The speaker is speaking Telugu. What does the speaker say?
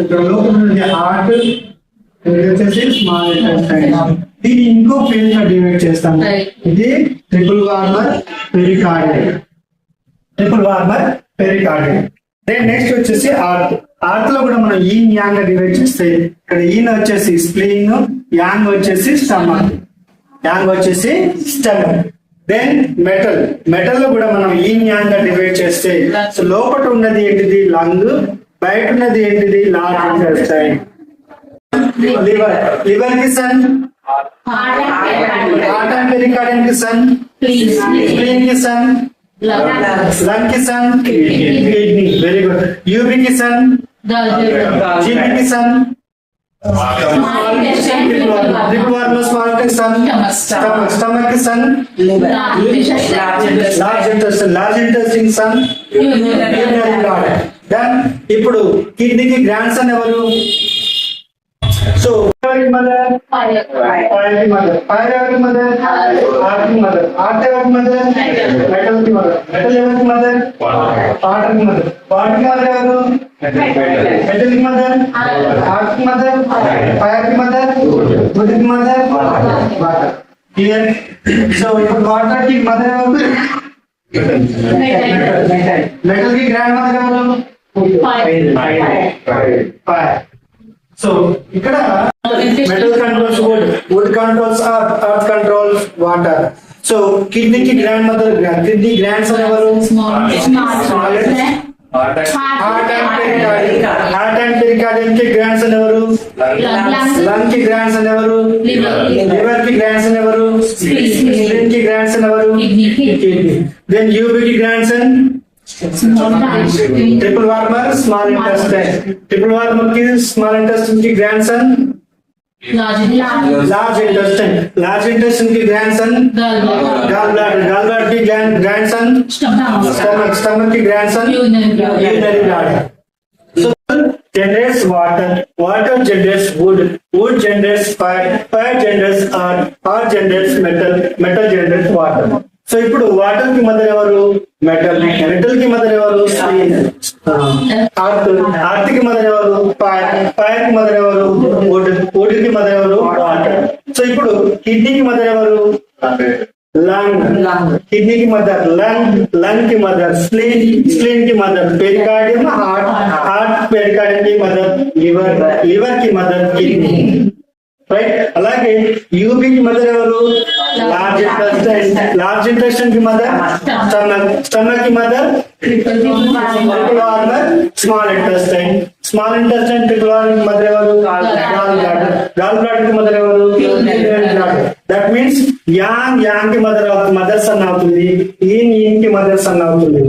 ఇక్కడ లోపల హార్ట్ వచ్చేసి స్మాల్ ఇంటెస్టైన్. దీన్ని ఇంకో ఫేజ్ గా డివైడ్ చేస్తాము. ఇది triple warmer pericardium. Then next వచ్చేసి ఆర్త్. ఆర్త్ లో కూడా మనం ఈన్ యాంగ్ గా డివైడ్ చేస్తే ఇక్కడ ఈన్ వచ్చేసి స్ప్లీన్, యాంగ్ వచ్చేసి స్టమక్. దెన్ మెటల్ లో కూడా మనం ఈన్ యాంగ్ గా డివైడ్ చేస్తే సో లోపల ఉన్నది ఏంటిది లంగ్, బయట ఉన్నది ఏంటిది లార్జ్ ఇంటెస్టైన్. లివర్ కి సన్, హార్ట్ అండ్ పెరికార్డియం కి సన్, స్ప్లీన్ కి సన్, లంగ్ కి son, kidney. Very good. UB కి సన్, జీబీ కి సన్, స్టమక్ కి son, large intestine son. Then ఇప్పుడు కిడ్నీకి గ్రాండ్ సన్ ఎవరు? So mother, fire mother, earth ఎవరికి మదర్? మెటల్ కి మదర్, మెటల్ ఎవరికి మదర్? వాటర్ కి మదర్, వాటర్ కి మదర్ ఎవరు? మెటల్ కి మదర్, ఆర్ట్ కి మదర్, ఫైర్ కి మదర్, వుడ్ కి మదర్, వాటర్. క్లియర్? సో ఇప్పుడు వాటర్ కి మదర్ ఎవరు? మెటల్ కి గ్రాండ్ మదర్ ఎవరు? ఫైర్. సో ఇక్కడ metal controls wood controls earth controls water. So కిడ్నీకి grand mother, kidney grand sun ఎవరు? హార్ట్ అండ్ పెరికార్డియం కి గ్రాండ్ సన్ ఎవరు? లంగ్ కి గ్రాండ్ సన్ ఎవరు? లివర్ కి గ్రాండ్ సన్ ఎవరు? స్ప్లీన్ కి గ్రాండ్ సన్ ఎవరు? కిడ్నీ. దెన్ యూబీ కి grand sun triple warmer small intestine. Triple warmer की स्मॉल इंटेस्टाइन की grandson large intestine. Large intestine की ग्रैंडसन गॉल ब्लैडर की ग्रैंडसन स्टमक की grandson urinary bladder. So generates water generates wood generates fire generates earth generates metal generates water. So ఇప్పుడు వాటర్ కి మదర్ ఎవరు? మెటల్ కి మదర్ ఎవరు? ఆర్త్ కి మదర్ ఎవరు? ఫైర్ కి మదర్ ఎవరు? వుడ్ కి మదర్ ఎవరు? వాటర్. సో ఇప్పుడు కిడ్నీకి మదర్ ఎవరు? లంగ్. కిడ్నీకి మదర్ లంగ్ కి మదర్ స్ప్లీన్ కి మదర్ పెరికార్డియం, హార్ట్ పెరికార్డియం కి మదర్ లివర్ కి మదర్ కిడ్నీ. రైట్. అలాగే యూబీ కి మదర్ ఎవరు? లార్జ్ ఇంటెస్టైన్ కి మదర్ స్టమక్ కి mother triple warmer small intestine triple warmer కి మదర్ ఎవరు? గాల్ బ్లాడర్ కి మదర్ ఎవరు? దట్ మీన్స్ యాంగ్ కి మదర్ సన్ అవుతుంది, ఈన్ కి మదర్ సన్ అవుతుంది.